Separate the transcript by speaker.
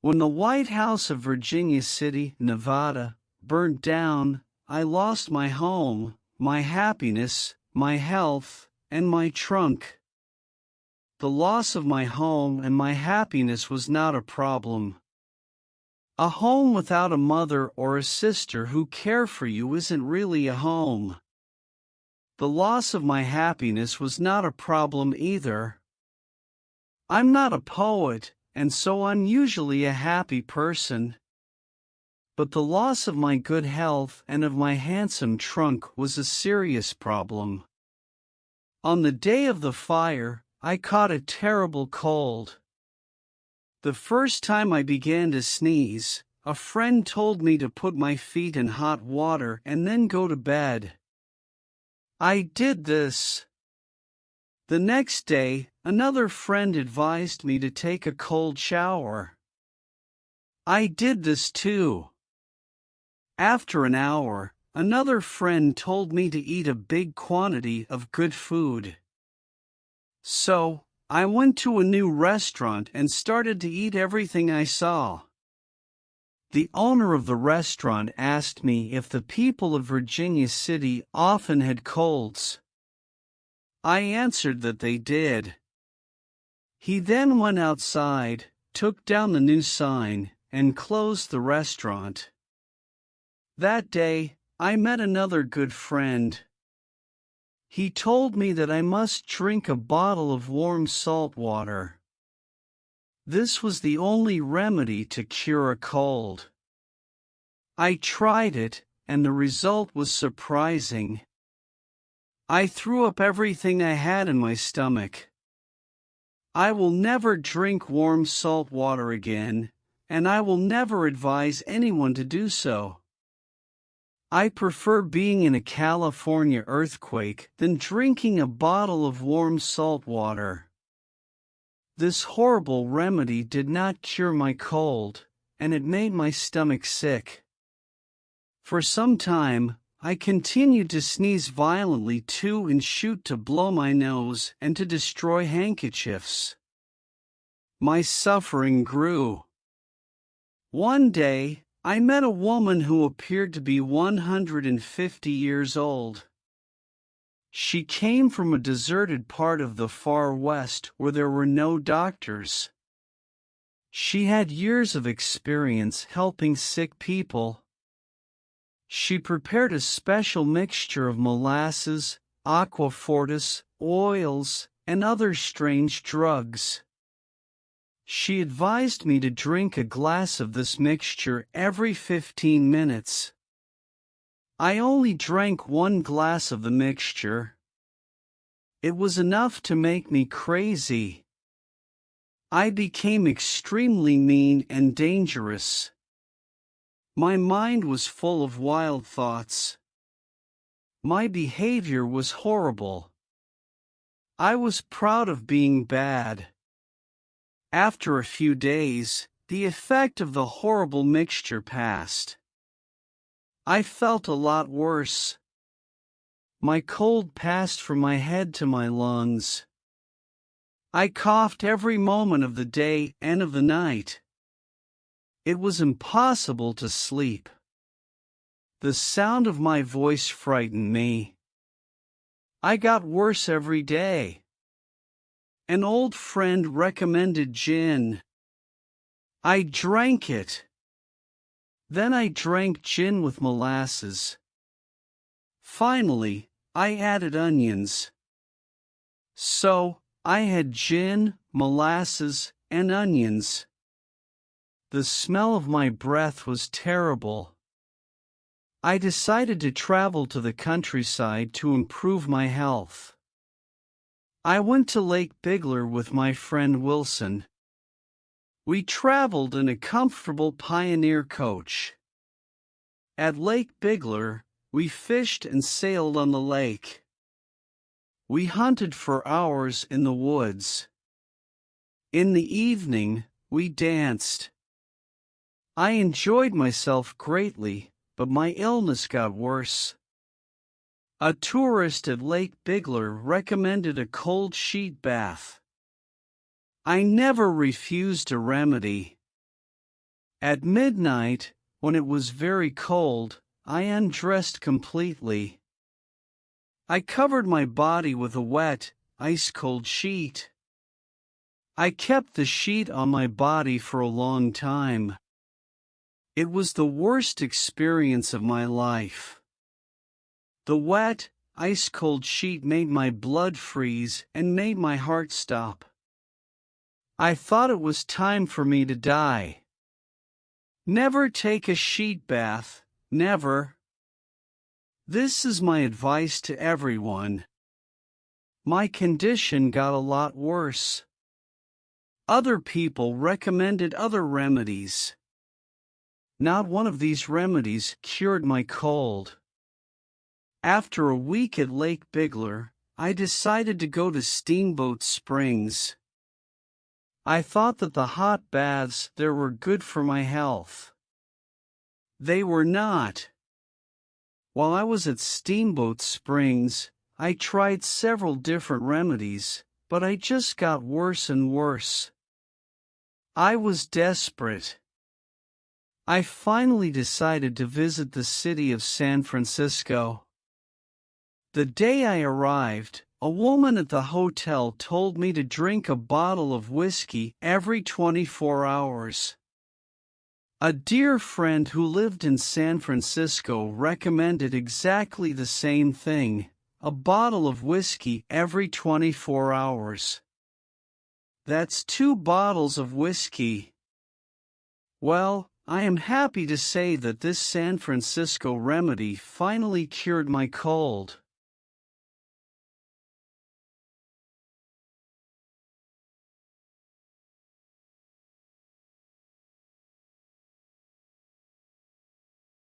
Speaker 1: When the White House of Virginia City, Nevada, burnt down, I lost my home, my happiness, my health, and my trunk. The loss of my home and my happiness was not a problem. A home without a mother or a sister who care for you isn't really a home. The loss of my happiness was not a problem either. I'm not a poet, and so I'm usually a happy person. But the loss of my good health and of my handsome trunk was a serious problem. On the day of the fire, I caught a terrible cold. The first time I began to sneeze, a friend told me to put my feet in hot water and then go to bed. I did this. The next day, another friend advised me to take a cold shower. I did this too. After an hour, another friend told me to eat a big quantity of good food. So, I went to a new restaurant and started to eat everything I saw. The owner of the restaurant asked me if the people of Virginia City often had colds. I answered that they did. He then went outside, took down the new sign, and closed the restaurant. That day, I met another good friend. He told me that I must drink a bottle of warm salt water. This was the only remedy to cure a cold. I tried it, and the result was surprising. I threw up everything I had in my stomach. I will never drink warm salt water again, and I will never advise anyone to do so. I prefer being in a California earthquake than drinking a bottle of warm salt water. This horrible remedy did not cure my cold, and it made my stomach sick. For some time, I continued to sneeze violently too and shoot to blow my nose and to destroy handkerchiefs. My suffering grew. One day, I met a woman who appeared to be 150 years old. She came from a deserted part of the far west where there were no doctors. She had years of experience helping sick people. She prepared a special mixture of molasses, aquafortis, oils, and other strange drugs. She advised me to drink a glass of this mixture every 15 minutes. I only drank 1 glass of the mixture. It was enough to make me crazy. I became extremely mean and dangerous. My mind was full of wild thoughts. My behavior was horrible. I was proud of being bad. After a few days, the effect of the horrible mixture passed. I felt a lot worse. My cold passed from my head to my lungs. I coughed every moment of the day and of the night. It was impossible to sleep. The sound of my voice frightened me. I got worse every day. An old friend recommended gin. I drank it. Then I drank gin with molasses. Finally, I added onions. So, I had gin, molasses, and onions. The smell of my breath was terrible. I decided to travel to the countryside to improve my health. I went to Lake Bigler with my friend Wilson. We traveled in a comfortable Pioneer coach. At Lake Bigler, we fished and sailed on the lake. We hunted for hours in the woods. In the evening, we danced. I enjoyed myself greatly, but my illness got worse. A tourist at Lake Bigler recommended a cold sheet bath. I never refused a remedy. At midnight, when it was very cold, I undressed completely. I covered my body with a wet, ice-cold sheet. I kept the sheet on my body for a long time. It was the worst experience of my life. The wet, ice-cold sheet made my blood freeze and made my heart stop. I thought it was time for me to die. Never take a sheet bath, never. This is my advice to everyone. My condition got a lot worse. Other people recommended other remedies. Not one of these remedies cured my cold. After a week at Lake Bigler, I decided to go to Steamboat Springs. I thought that the hot baths there were good for my health. They were not. While I was at Steamboat Springs, I tried several different remedies, but I just got worse and worse. I was desperate. I finally decided to visit the city of San Francisco. The day I arrived, a woman at the hotel told me to drink a bottle of whiskey every 24 hours. A dear friend who lived in San Francisco recommended exactly the same thing, a bottle of whiskey every 24 hours. That's 2 bottles of whiskey. Well, I am happy to say that this San Francisco remedy finally cured my cold.